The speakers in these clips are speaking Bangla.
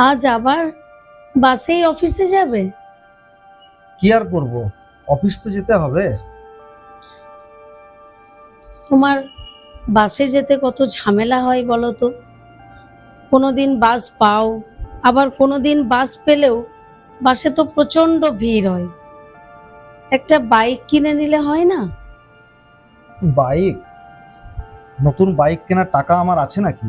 আজ আবার বাসেই অফিসে যাবে? কি আর করব, অফিস তো যেতে হবে। তোমার বাসে যেতে কত ঝামেলা হয় বলো তো। কোনোদিন বাস পাও, আবার কোনোদিন বাস পেলেও বাসে তো প্রচন্ড ভিড় হয়। একটা বাইক কিনে নিলে হয় না? বাইক? নতুন বাইক কেনার টাকা আমার আছে নাকি?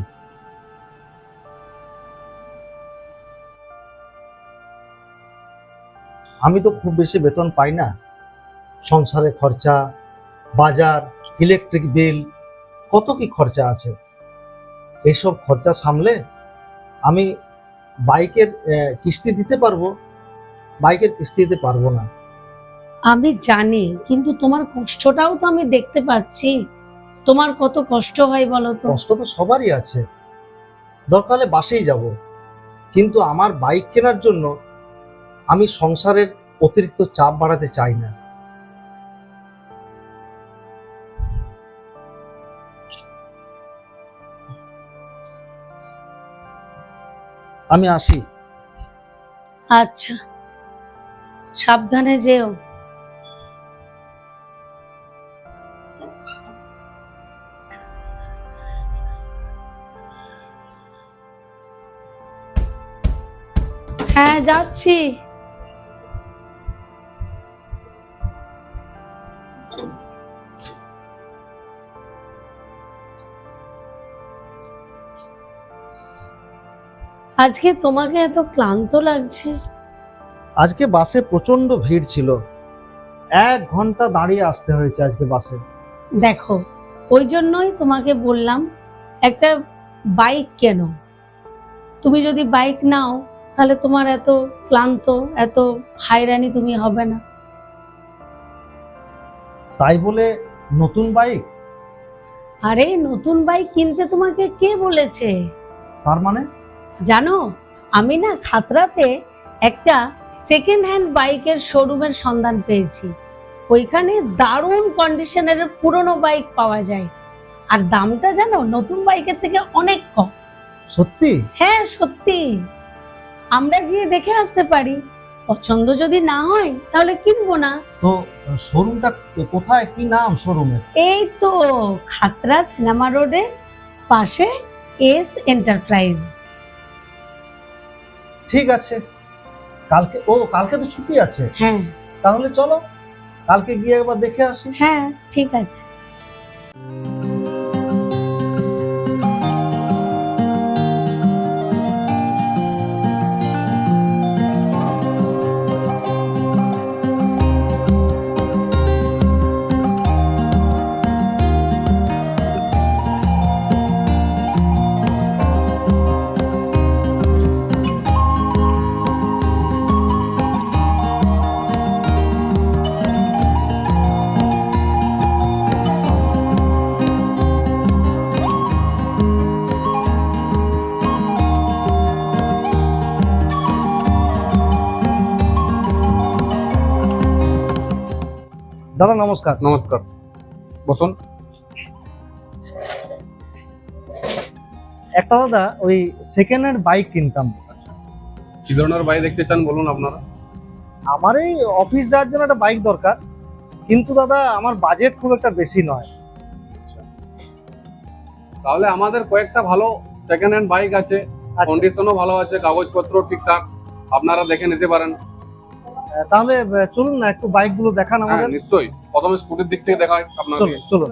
আমি তো খুব বেশি বেতন পাই না। সংসারে খরচা, বাজার, ইলেকট্রিক বিল, কত কি খরচা আছে। এইসব খরচা সামলে আমি বাইকের কিস্তি দিতে পারবো? বাইকের কিস্তি দিতে পারবো না। আমি জানি, কিন্তু তোমার কষ্টটাও তো আমি দেখতে পাচ্ছি। তোমার কত কষ্ট হয় বলো তো। কষ্ট তো সবারই আছে, দরকার হলে বাসেই যাব, কিন্তু আমার বাইক কেনার জন্য আমি সংসারের অতিরিক্ত চাপ বাড়াতে চাই না। আমি আসি। আচ্ছা, সাবধানে যেও। হ্যাঁ, যাচ্ছি। আজকে তোমাকে এত ক্লান্ত লাগছে? আজকে বাসে প্রচন্ড ভিড় ছিল, 1 ঘন্টা দাঁড়িয়ে আসতে হয়েছে আজকে বাসে। দেখো, ওই জন্যই তোমাকে বললাম একটা বাইক কেনো। তুমি যদি বাইক নাও তাহলে তোমার এত ক্লান্ত, এত হায়রানি তুমি হবে না। তাই বলে নতুন বাইক? আরে, নতুন বাইক কিনতে তোমাকে কে বলেছে? তার মানে? জানো, আমি না খাতড়াতে একটা সেকেন্ড হ্যান্ড বাইকের শোরুমের সন্ধান পেয়েছি। ওইখানে দারুণ কন্ডিশনের পুরনো বাইক পাওয়া যায়, আর দামটা জানো নতুন বাইকের থেকে অনেক কম। সত্যি? হ্যাঁ, সত্যি। আমরা গিয়ে দেখে আসতে পারি, পছন্দ যদি না হয় তাহলে কিনবো না। তো শোরুমটা কোথায়, কি নাম শোরুমের? এই তো খাতড়া সিনেমা রোডে পাশে এস এন্টারপ্রাইজ। ঠিক আছে, কালকে তো ছুটি আছে, হ্যাঁ তাহলে চলো কালকে গিয়ে একবার দেখে আসি। হ্যাঁ, ঠিক আছে। দাদা নমস্কার। নমস্কার, বসুন। একটা দাদা ওই সেকেন্ড হ্যান্ড বাইক কিনতাম। কি ধরনের বাইক দেখতে চান বলুন আপনারা? আমার এই অফিস যাওয়ার জন্য একটা বাইক দরকার, কিন্তু দাদা আমার বাজেট খুব একটা বেশি নয়। তাহলে আমাদের কয়েকটা ভালো সেকেন্ড হ্যান্ড বাইক আছে, কন্ডিশনও ভালো আছে, কাগজপত্র ঠিকঠাক, আপনারা দেখে নিতে পারেন। তাহলে চলুন না, একটু বাইকগুলো দেখান হ্যাঁ আমাদের। নিশ্চয়ই, প্রথমে স্কুটির দিক থেকে দেখাই আপনাকে। চলুন চলুন।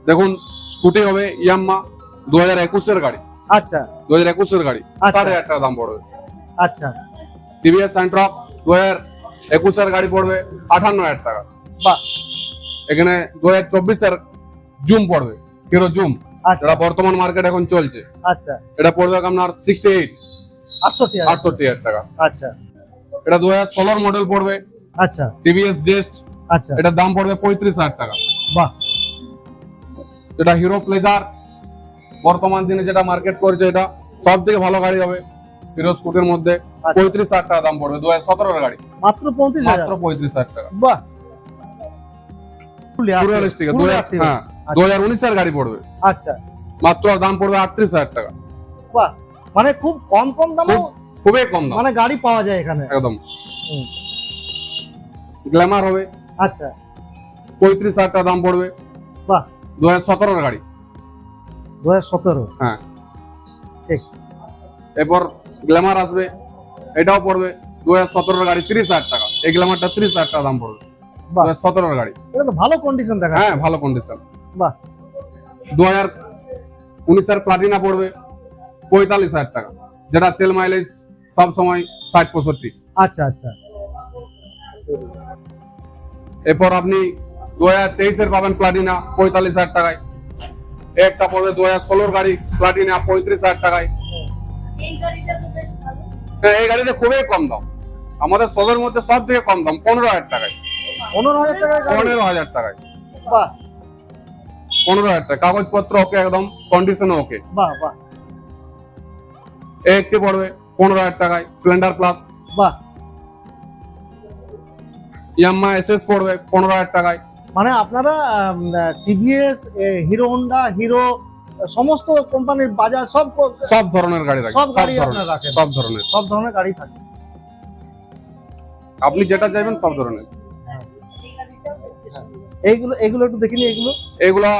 দেখুন, স্কুটি হবে ইয়াম্মা 2021 গাড়ি। আচ্ছা 2021 গাড়ি, আচ্ছা। 6000 টাকা দাম পড়বে। আচ্ছা, টিভিএস সেন্ট্রক 2021 গাড়ি পড়বে 58,000 টাকা। বাহ। এখানে 2024 জুম পড়বে, হিরো জুম, আচ্ছা যেটা বর্তমান মার্কেট এখন চলছে। আচ্ছা। এটা পড়বে আপনার 68,000 টাকা। আচ্ছা এটা 2016 মডেল পড়বে, আচ্ছা টিভিএস জেস্ট, আচ্ছা। এটার দাম পড়বে 35,000 টাকা। বাহ। এটা হিরো প্লেজার, বর্তমান দিনে যেটা মার্কেট করছে, এটা সব থেকে ভালো গাড়ি হবে হিরো স্কুটির মধ্যে। 35,000 টাকা দাম পড়বে, 2017 গাড়ি, মাত্র 35,000? মাত্র 35,000 টাকা। বাহ। রিয়ালিস্টিক 2019 গাড়ি পড়বে, আচ্ছা, মাত্র দাম পড়বে 38,000 টাকা। বাহ। মানে খুব কম কম দামে খুবই কম দাম, মানে গাড়ি পাওয়া যায় এখানে। একদম। হুম। গ্ল্যামার হবে আচ্ছা 35,000 টাকা দাম পড়বে। বাহ। 2017 গাড়ি। 2017। হ্যাঁ ঠিক। এরপর গ্ল্যামার আসবে, এটাও পড়বে 2017 গাড়ি, 30,000 টাকা। এই গ্ল্যামারটা 30,000 টাকা দাম পড়বে। বাহ। 2017 গাড়ি। এটা তো ভালো কন্ডিশন দেখা হ্যাঁ যাচ্ছে। ভালো কন্ডিশন। বাহ। 2019 প্লাটিনা পড়বে 45,000 টাকা, যেটা তেল মাইলেজ সব সময় 60-65। আচ্ছা আচ্ছা। এরপর আপনি 2023 পাবেন প্লাটিনা 45,000 টাকায়। একটা পড়বে 2016 গাড়ি প্লাটিনা 35,000 টাকায়। হ্যাঁ, এই গাড়িটা খুবই কম দাম, আমাদের সবের মধ্যে সব থেকে কম দাম 15,000 টাকায়। 15,000 টাকায় গাড়ি? 15,000 টাকায়। বাহ 15,000 টাকা, কাগজপত্র ওকে, একদম কন্ডিশন ওকে। বাহ বাহ একটি পড়বে 15,000 টাকায়, স্প্লেন্ডার প্লাস। বাহ। ইয়ামাহা এসএস পড়বে 15,000 টাকায়। মানে আপনারা টিভিএস, হিরো হোন্ডা, হিরো সমস্ত কোম্পানির, বাজাজ সব ধরনের গাড়ি রাখেন, সব গাড়ি ধরনের, আপনারা রাখেন? সব ধরনের গাড়ি থাকে। আপনি যেটা চাইবেন সব ধরনের। এইগুলো এগুলো একটু দেখিনি। এগুলা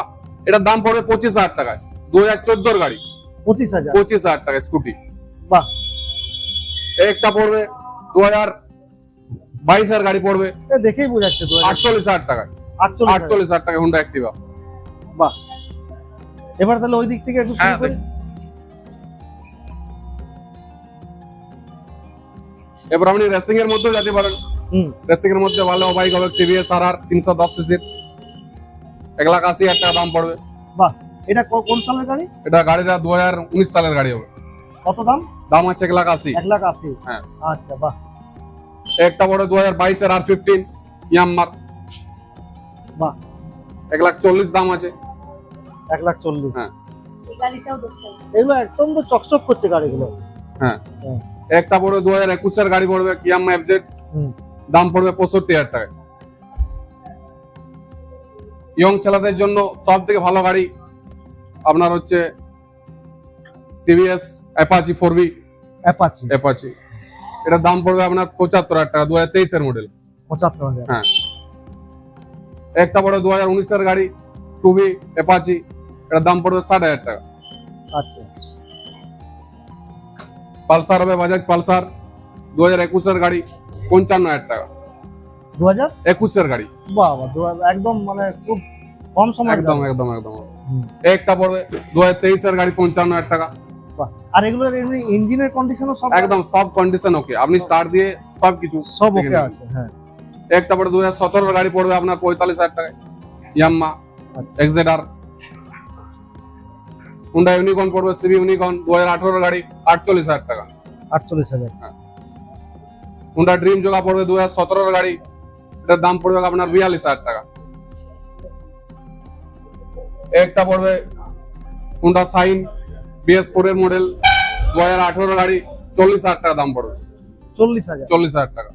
এটার দাম পড়বে 25,000 টাকায়, 2014 গাড়ি। 25,000? 25,000 টাকায় স্কুটি। বাহ। একটা পড়বে 2022 গাড়ি পড়বে দেখেই বোঝাচ্ছে 48,000 টাকায়। 48,000 টাকায় হুন্ডা অ্যাক্টিভা। বাহ। এবার তাহলে ওই দিক থেকে একটু শুরু হ্যাঁ, করি। এবার আপনি রেসিং এর মধ্যে যেতে পারেন। রেসিং এর মধ্যে ভালো বাইক হবে টিভিএস RR 310 সিসির, 1,80,000 টাকা দাম পড়বে। বাহ। এটা কোন সালের গাড়ি? এটা গাড়িটা 2019 সালের গাড়ি হবে। কত দাম? দাম আছে 1,80,000। 1,80,000? হ্যাঁ। আচ্ছা বাহ। একটা বড় 2022 এর R15 ইয়ামাহা, বাহ। 1,40,000 দাম আছে। 1,40,000? হ্যাঁ। এগুলো একদম তো চকচক করছে গাড়িগুলো। হ্যাঁ। একটা বড় 2021 এর গাড়ি পড়বে ইয়ামাহা FZ, দাম পড়বে 65,000 টাকা। ইয়ং ছেলেদের জন্য সব থেকে ভালো গাড়ি আপনার হচ্ছে টিভিএস অ্যাপাচি 4V। অ্যাপাচি এটার দাম পড়বে আপনার 75,000 টাকা, 2023 এর মডেল। 75,000? হ্যাঁ। একটা বড় 2019 এর গাড়ি 2V অ্যাপাচি, এটার দাম পড়বে 60,000 টাকা। আচ্ছা। পালসার হবে বাজাজ পালসার 2021 এর গাড়ি 55,000 টাকা। 2021 এর গাড়ি। বাহ একদম মানে খুব কম সময়। একদম। একটা পড়বে 2023 এর গাড়ি 55,000 টাকা। আর এগুলোর ইঞ্জিনের কন্ডিশনও সব একদম সব কন্ডিশন ওকে, আপনি স্টার্ট দিয়ে সবকিছু সব ওকে আছে। হ্যাঁ। একটা পড়ে 2017 এর গাড়ি পড়বে আপনার 45,000 টাকায়, ইয়ামাহা XZR। হুন্ডা ইউনিকর্ন পড়বে সিবি ইউনিকর্ন 2018 এর গাড়ি 48,000 টাকা। 48,000? হুন্ডা ড্রিম জোগা পড়বে 2017 এর গাড়ি, এটার দাম পড়বে আপনার 42,000 টাকা। একটা পড়বে হুন্ডা সাইন BS4 এর মডেল 2018 এর গাড়ি 40,000 টাকা দাম পড়বে। 40,000 টাকা।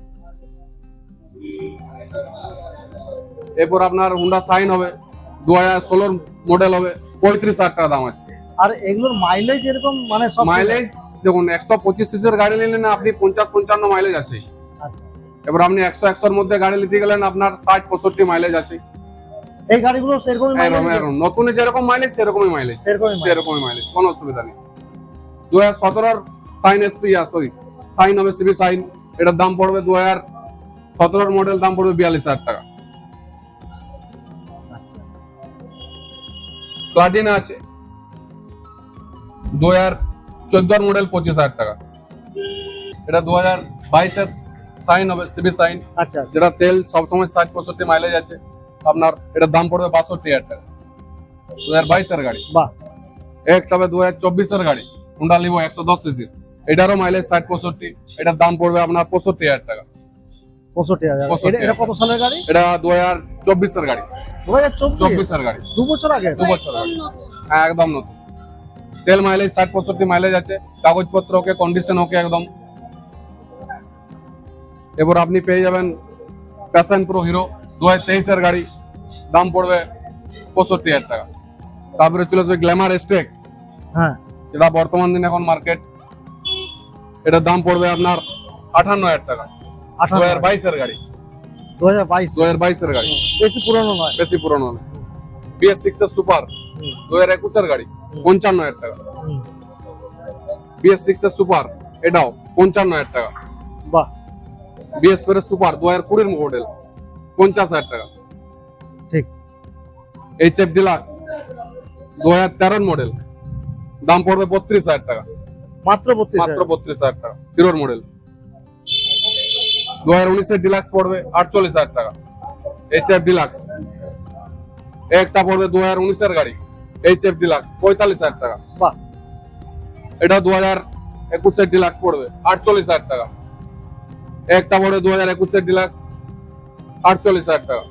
এরপর আপনার হুন্ডা সাইন হবে 2016 মডেল হবে 35,000 টাকা দাম আছে। আর এগুলোর মাইলেজ এরকম মানে সব মাইলেজ দেখুন 125 সিসির গাড়ি নিলেন না আপনি 50-55 মাইলেজ আছে। আচ্ছা। এবার আপনি 100 এর মধ্যে গাড়ি নিতে গেলেন আপনার 60-65 মাইলেজ আছে। এই গাড়িগুলো সেরকমই মাইলেজ? নতুনে যেরকম মাইলেজ সেরকমই মাইলেজ, কোনো অসুবিধা নেই। 2017 এর সাইন এসপি সাইন হবে সিবি সাইন, এটার দাম পড়বে 2017 এর মডেল দাম পড়বে 42,000 টাকা। আচ্ছা। প্লাটিনা আছে 2014 এর মডেল 25,000 টাকা। এটা 2022 এর সাইন হবে সিবি সাইন। আচ্ছা। যেটা তেল সবসময় 60-65 মাইলেজ আছে আপনার, এটার দাম পড়বে 62,000 টাকা। 2022 এর গাড়ি। বাহ। একটা হবে 2024 এর গাড়ি হুন্ডা লিভো 110 সিসি, এটারও মাইলেজ 60-65, এটার দাম পড়বে আপনার 65,000 টাকা। 65,000? এটা কত সালের গাড়ি? এটা 2024 এর গাড়ি। 2024 এর গাড়ি। 2 বছর আগে? 2 বছর আগে। হ্যাঁ একদম নতুন। তেল মাইলেজ 60-65 মাইলেজ আছে, কাগজপত্র ওকে, কন্ডিশন ওকে একদম। এবার আপনি পেয়ে যাবেন প্যাশন প্রো হিরো 2023 এর গাড়ি, দাম পড়বে 65,000 টাকা। তারপরে চলে আসবে গ্ল্যামার স্টেক, হ্যাঁ, যেটা বর্তমান দিনে এখন মার্কেট এটার দাম পড়বে আপনার 58,000 টাকা। 2022 এর গাড়ি, 2022 এর গাড়ি, বেশি পুরনো নয়। বেশি পুরনো না। BS6 এর সুপার 2021 এর গাড়ি, 55,000 টাকা। BS6 এর সুপার এটাও 55,000 টাকা। বাহ, BS4 এর সুপার 2020 এর মডেল, 50,000 টাকা। ঠিক। HF ডিলাক্স 2013 মডেল, দাম পড়বে 32,000 টাকা। মাত্র 32,000 টাকা। হিরোর মডেল 2019 এর ডিলাক্স পড়বে 48,000 টাকা। HF ডিলাক্স একটা পড়বে 2019 এর গাড়ি, HF ডিলাক্স 45,000 টাকা। বাহ, এটা 2021 এর ডিলাক্স পড়বে 48,000 টাকা। একটা পড়বে 2021 এর ডিলাক্স 48,000 টাকা।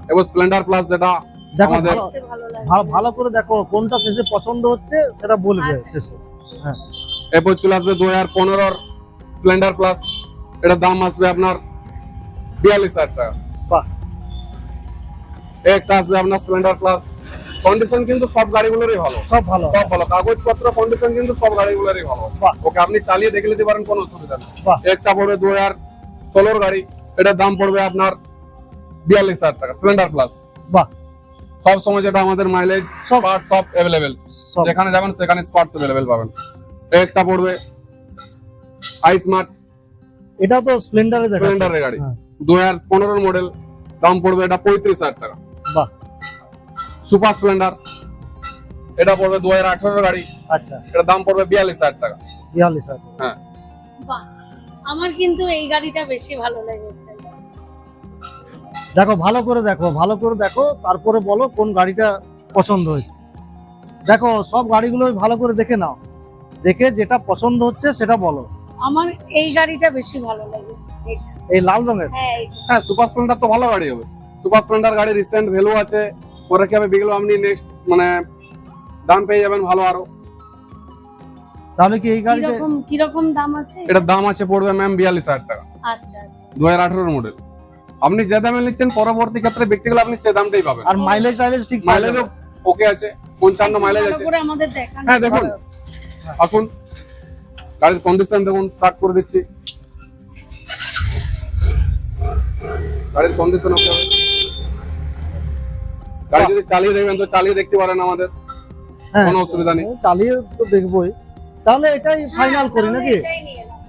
এবার স্প্লেন্ডার প্লাস যেটা দেখো আমাদের ভালো লাগে। ভালো করে দেখো কোনটা শেষে পছন্দ হচ্ছে সেটা বলবে আচ্ছা। শেষে। হ্যাঁ, এরপর চলে আসবে 2015 এর স্প্লেন্ডার প্লাস, এটার দাম আসবে আপনার 42,000 টাকা। বাহ, একটা আসবে আপনার স্প্লেন্ডার প্লাস। কন্ডিশন কিন্তু সব গাড়িগুলোরই ভালো, সব ভালো। সব ভালো, কাগজপত্র কন্ডিশন কিন্তু সব গাড়িগুলোরই ভালো। বাহ। ওকে আপনি চালিয়ে দেখে নিতে পারেন, কোনো অসুবিধা নেই। বাহ। একটা পড়বে 2016 গাড়ি, এটার দাম পড়বে আপনার 42,000 টাকা, স্প্লেন্ডার প্লাস। বাহ, সব সময় যেটা আমাদের মাইলেজ সব- পার্টস সব অ্যাভেলেবেল, সব যেখানে যাবেন সেখানে পার্টস অ্যাভেলেবেল পাবেন। একটা পড়বে আই স্মার্ট এটা তো স্প্লেন্ডারে দেখা স্প্লেন্ডারের গাড়ি, হ্যাঁ। 2015 মডেল, দাম পড়বে এটা 35,000 টাকা। বাহ, সুপার স্প্লেন্ডার এটা পড়বে 2018 গাড়ি, আচ্ছা, এটার দাম পড়বে 42,000 টাকা। 42,000। হ্যাঁ, বাহ, আমার কিন্তু এই গাড়িটা বেশি ভালো লেগেছে। দেখো ভালো করে দেখো, ভালো করে দেখো, তারপরে বলো কোন গাড়িটা পছন্দ হয়েছে। দেখো সব গাড়িগুলোই ভালো করে দেখে নাও, দেখে যেটা পছন্দ হচ্ছে সেটা বলো। আমার এই গাড়িটা বেশি ভালো লেগেছে, এটা। এই লাল রঙের, হ্যাঁ, হ্যাঁ, সুপার স্প্লেন্ডার তো ভালো গাড়ি হবে। সুপার স্প্লেন্ডার গাড়ি রিসেন্ট ভ্যালু আছে, পরে কি হবে বিগলো আপনি নেক্সট মানে দাম পেয়ে যাবেন ভালো আরো। তাহলে কি এই গাড়িটা কিরকম দাম আছে? এটার দাম আছে পড়বে ম্যাম 42,000 টাকা, আচ্ছা আচ্ছা। 2018 মডেল। আপনি যে দামে নিচ্ছেন পরবর্তী ক্ষেত্রে ব্যক্তিগত আপনি সে দামটাই পাবেন। আর মাইলেজ টাইলেজ ঠিক মাইলেজ ওকে আছে, 55 মাইলেজ ভালো আছে। করে আমাদের দেখান। হ্যাঁ দেখুন, আসুন গাড়ির কন্ডিশন দেখুন, স্টার্ট করে দিচ্ছি। গাড়ির কন্ডিশন ওকে হবে। গাড়ি যদি চালিয়ে দেখবেন তো চালিয়ে দেখতে পারেন আমাদের, হ্যাঁ, কোনো অসুবিধা নেই। চালিয়ে তো দেখবোই। তাহলে এটাই ফাইনাল করি তাহলে নাকি? এটাই নিয়ে নাও,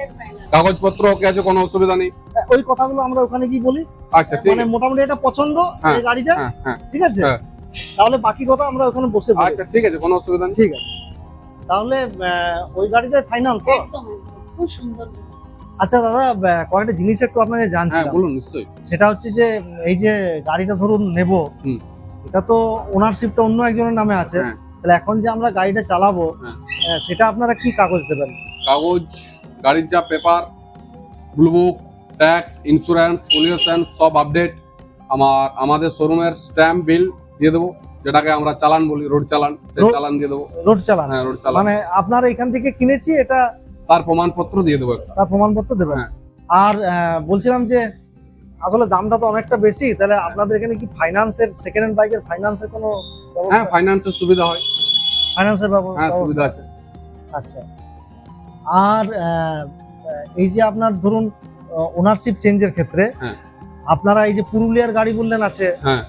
এটাই final। কাগজপত্র ওকে আছে, কোনো অসুবিধা নেই। ওই কথাগুলো আমরা ওখানে কি বলি, আচ্ছা ঠিক মানে আছে। মোটামুটি এটা পছন্দ হ্যাঁ, এই গাড়িটা, হ্যাঁ হ্যাঁ, ঠিক আছে। হ্যাঁ। তাহলে বাকি কথা আমরা ওখানে বসে বলি। আচ্ছা ঠিক আছে, কোনো অসুবিধা নেই। ঠিক আছে, তাহলে ওই গাড়িটাই ফাইনাল তো। একদম একদম, খুব সুন্দর। আচ্ছা দাদা, কয়েকটা জিনিস একটু আপনাকে হ্যাঁ জানছিলাম। বলুন, নিশ্চয়ই। সেটা হচ্ছে যে এই যে গাড়িটা ধরুন নেব, হুম। এটা তো ওনারশিপটা অন্য একজনের নামে আছে, হ্যাঁ। তাহলে এখন যে আমরা গাড়িটা চালাবো, হ্যাঁ। সেটা আপনারা কি কাগজ দেবেন? কাগজ, গাড়ির যা পেপার, ব্লুবুক, ট্যাক্স, ইন্স্যুরেন্স, পলিউশন সব আপডেট আমাদের শোরুমের স্ট্যাম্প বিল দিয়ে দেবো, যেটাকে আমরা চালান বলি, রোড চালান, সেই রোড- চালান দিয়ে দেবো। রোড চালান, হ্যাঁ, রোড চালান, মানে আপনারা এখান থেকে কিনেছি এটা, তার প্রমাণপত্র দিয়ে দেবো। তার প্রমাণপত্র দেবেন। হ্যাঁ। আর বলছিলাম যে আসলে দামটা তো অনেকটা বেশি, তাহলে আপনাদের এখানে কি ফাইন্যান্সের, সেকেন্ড হ্যান্ড বাইকের ফাইন্যান্সের কোনো হ্যাঁ, ফাইন্যান্সের সুবিধা হয়। ফাইন্যান্সের হ্যাঁ, সুবিধা আছে। আচ্ছা। আর এই যে আপনার ধরুন ওনারশিপ চেঞ্জের ক্ষেত্রে হ্যাঁ। আপনারা এই যে পুরুলিয়ার গাড়ি বললেন আছে, হ্যাঁ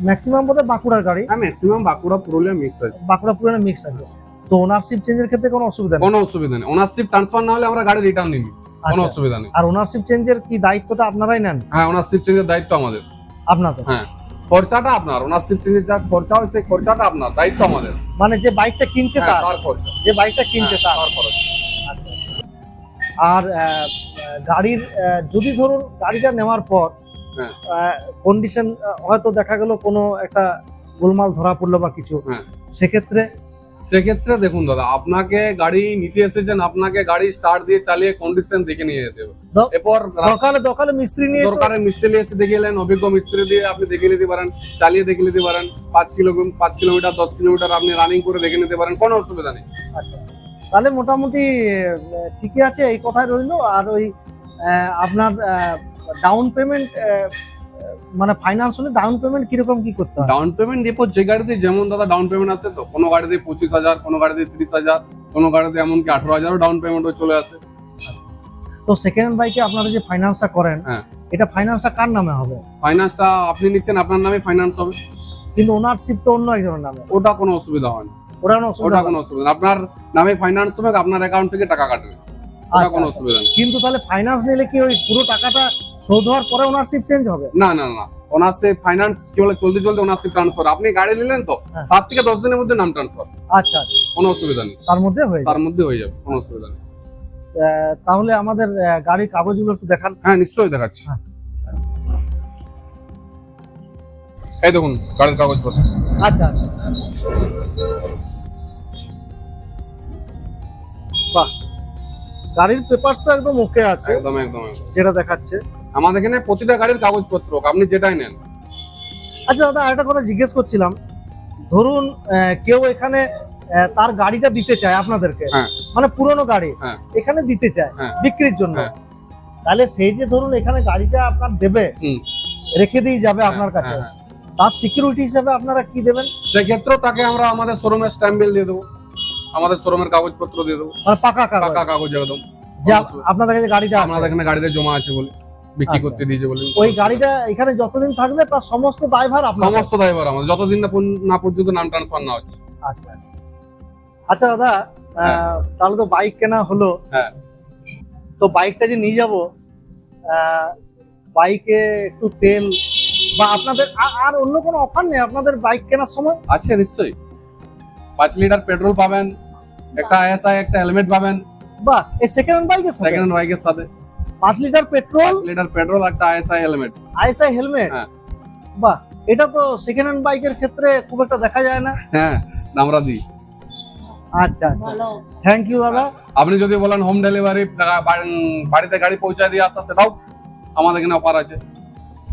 ম্যাক্সিমাম বোধহয় বাঁকুড়ার গাড়ি, হ্যাঁ, ম্যাক্সিমাম বাঁকুড়া পুরুলিয়া মিক্স আছে, বাঁকুড়া পুরুলিয়া মিক্স আছে, তো ওনারশিপ চেঞ্জের ক্ষেত্রে কোনো অসুবিধা নেই। কোনো অসুবিধা নেই। ওনারশিপ ট্রান্সফার না হলে আমরা গাড়ি রিটার্ন নিই, কোনো আচ্ছা। অসুবিধা নেই। আর ওনারশিপ চেঞ্জের কি দায়িত্বটা আপনারাই নেন? হ্যাঁ, ওনারশিপ চেঞ্জের দায়িত্ব আমাদের। আপনাদের, হ্যাঁ, খরচাটা আপনার, ওনারশিপ চেঞ্জের যা খরচা হয় সেই খরচাটা আপনার, দায়িত্ব আমাদের। মানে যে বাইকটা কিনছে হ্যাঁ, তার, তার খরচা, যে বাইকটা কিনছে হ্যাঁ, তার। তার খরচ। আর গাড়ির যদি ধরুন গাড়িটা নেওয়ার পর হ্যাঁ। কন্ডিশন হয়তো দেখা গেল কোনো একটা গোলমাল ধরা পড়লো বা কিছু, হ্যাঁ। সেক্ষেত্রে সেক্ষেত্রে দেখুন দাদা, আপনাকে গাড়ি নিতে এসেছেন, আপনাকে গাড়ি স্টার্ট দিয়ে চালিয়ে কন্ডিশন দেখে নিয়ে যেতে হবে। দ- এরপর দরকারে মিস্ত্রি নিয়ে এসে, দরকারের মিস্ত্রি এসে দেখে এলেন, অভিজ্ঞ মিস্ত্রি দিয়ে আপনি দেখে নিতে পারেন, চালিয়ে দেখে নিতে পারেন। 5 কিলোমিটার 10 কিলোমিটার আপনি রানিং করে দেখে নিতে পারেন, কোনো অসুবিধা নেই। আচ্ছা, তাহলে মোটামুটি ঠিকই আছে, এই কথাই রইলো। আর ওই আপনার ডাউন পেমেন্ট মানে ফাইন্যান্স হলে ডাউন পেমেন্ট কিরকম কি করতে হয়? ডাউন পেমেন্ট ডিপোজিট যে গাড়িতে যেমন দাদা ডাউন পেমেন্ট আছে, তো কোনো গাড়িতে 25,000, কোনো গাড়িতে 30,000, কোনো গাড়িতে এমনকি 18,000 ডাউন পেমেন্টও চলে আসে। তো সেকেন্ড হ্যান্ড বাইকে আপনারা যে ফাইন্যান্সটা করেন, হ্যাঁ। এটা ফাইন্যান্সটা কার নামে হবে? ফাইন্যান্সটা আপনি নিচ্ছেন, আপনার নামে ফাইন্যান্স হবে, কিন্তু ওনারশিপ তো অন্য একজনের নামে। ওটা কোনো অসুবিধা হয় না। ওটা কোনো অসুবিধা ওটা হবে কোনো না? অসুবিধা না। আপনার নামে ফাইন্যান্স হবে, আপনার অ্যাকাউন্ট থেকে টাকা কাটবে, ওটা আচ্ছা, কোনো আচ্ছা। অসুবিধা নেই। কিন্তু তাহলে ফাইন্যান্স নিলে কি ওই পুরো টাকাটা শোধ হওয়ার পরে ওনারশিপ চেঞ্জ হবে? না না না, ওনারশিপ ফাইন্যান্স কি বলে চলতে চলতে ওনারশিপ ট্রান্সফার। আপনি গাড়ি নিলেন তো হ্যাঁ। 7 থেকে 10 দিনের মধ্যে নাম ট্রান্সফার, আচ্ছা আচ্ছা, কোনো অসুবিধা নেই, তার মধ্যে হয়ে তার যাবে। মধ্যে হয়ে যাবে, কোনো অসুবিধা নেই। তাহলে আমাদের গাড়ির কাগজগুলো একটু দেখান। হ্যাঁ নিশ্চয়ই দেখাচ্ছি। হ্যাঁ। এই দেখুন গাড়ির কাগজপত্র। আচ্ছা আচ্ছা, বাহ, গাড়ির পেপারস তো একদম ওকে আছে, একদম একদম একদম। যেটা দেখাচ্ছে। আমাদের এখানে প্রতিটা গাড়ির কাগজপত্র আপনি যেটাই নেন। আচ্ছা দাদা, আরেকটা কথা জিজ্ঞেস করছিলাম, ধরুন কেউ এখানে তার গাড়িটা দিতে চায় আপনাদেরকে, হ্যাঁ। মানে পুরনো গাড়ি হ্যাঁ। এখানে দিতে চায় হ্যাঁ। বিক্রির জন্য, হ্যাঁ। তাহলে সেই যে ধরুন এখানে গাড়িটা আপনার দেবে, হুম। রেখে দিয়ে যাবে আপনার কাছে, হ্যাঁ, হ্যাঁ। তার সিকিউরিটি হিসাবে আপনারা কি দেবেন? সেক্ষেত্রেও তাকে আমরা আমাদের শোরুমের স্ট্যাম্প বিল দিয়ে দেবো, আমাদের শোরুমের কাগজপত্র দিয়ে দেবো, মানে পাকা কাগজ, পাকা কাগজ একদম, যে আপনাদের কাছে গাড়িটা আছে, আমাদের এখানে গাড়িতে জমা আছে বলে, বিক্রি আচ্ছা। করতে দিয়েছে বলে। ওই গাড়িটা এখানে যতদিন থাকবে তার সমস্ত দায়ভার আপনার। সমস্ত দায়ভার আমাদের, যতদিন না পর্যন্ত নাম ট্রান্সফার না হচ্ছে। আচ্ছা আচ্ছা, আচ্ছা দাদা, তাহলে তো বাইক কেনা হলো, হ্যাঁ। তো বাইকটা যে নিয়ে যাব, বাইকে একটু তেল বা আপনাদের আর অন্য কোনো অফার নেই আপনাদের বাইক কেনার সময়? আছে নিশ্চয়ই, 5 লিটার পেট্রোল পাবেন, একটা আইএসআই, একটা হেলমেট পাবেন। বাহ, এই সেকেন্ড হ্যান্ড বাইকের সাথে সেকেন্ড হ্যান্ড বাইকের সাথে 5 লিটার পেট্রোল, 5 লিটার পেট্রোল, একটা আইএসআই হেলমেট। আইএসআই হেলমেট, হ্যাঁ। বাহ, এটা তো সেকেন্ড হ্যান্ড বাইকের ক্ষেত্রে খুব একটা দেখা যায় না। হ্যাঁ, আমরা দিই। আচ্ছা আচ্ছা, ভালো। থ্যাংক ইউ দাদা। আপনি যদি বলেন হোম ডেলিভারি, বাড়িতে গাড়ি পৌঁছায় দিয়ে আসা, সেটাও আমাদের এখানে অফার আছে।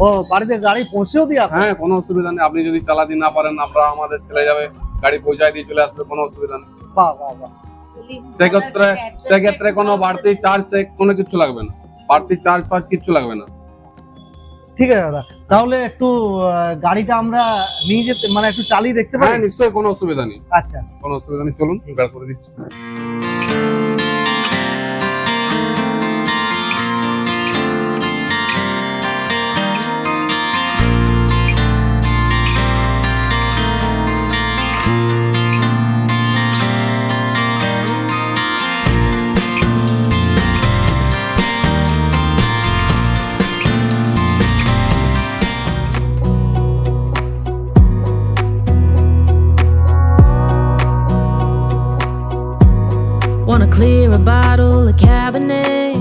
ও, বাড়িতে গাড়ি পৌঁছেও দিয়ে আসে? হ্যাঁ, কোনো অসুবিধা নেই। আপনি যদি চালাতে না পারেন, আমরা আমাদের ছেলে যাবে, গাড়ি পৌঁছায় দিয়ে চলে আসবে, কোনো অসুবিধা নেই। বাহ বাহ বাহ, সেক্ষেত্রে কোনো বাড়তি চার্জ কোনো কিছু লাগবে না, বাড়তি চার্জ ফার্জ কিছু লাগবে না। ঠিক আছে দাদা, তাহলে একটু গাড়িটা আমরা নিয়ে যেতে, মানে একটু চালিয়ে দেখতে পারি? হ্যাঁ নিশ্চয়ই, কোনো অসুবিধা নেই, আচ্ছা, কোনো অসুবিধা নেই, চলুন বের করে দিচ্ছি। Wanna clear a bottle of Cabernet.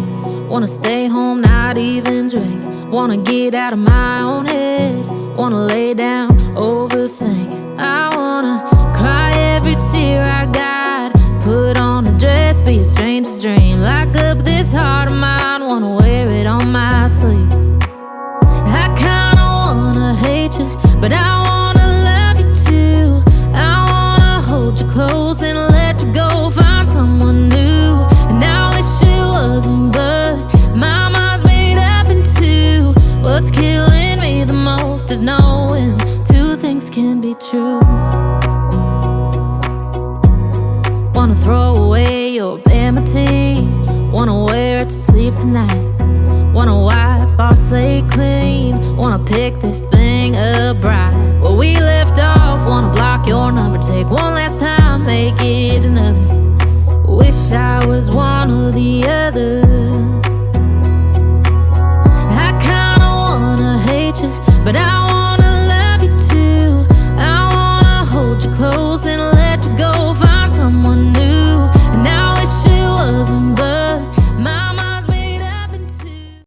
Wanna stay home, not even drink. Wanna get out of my own head. Wanna lay down, overthink. I wanna cry every tear I got. Put on a dress, be a stranger's dream. Lock up this heart of mine, wanna wear it on my sleeve. I kinda wanna hate you, but I wanna love you too. I wanna hold you close and let you go. Find someone new, and I wish it wasn't, but my mind's made up in two. What's killing me the most is knowing two things can be true. Wanna throw away your vanity. Wanna wear it to sleep tonight. Wanna wipe our slate clean. Wanna pick this thing up right where we left off.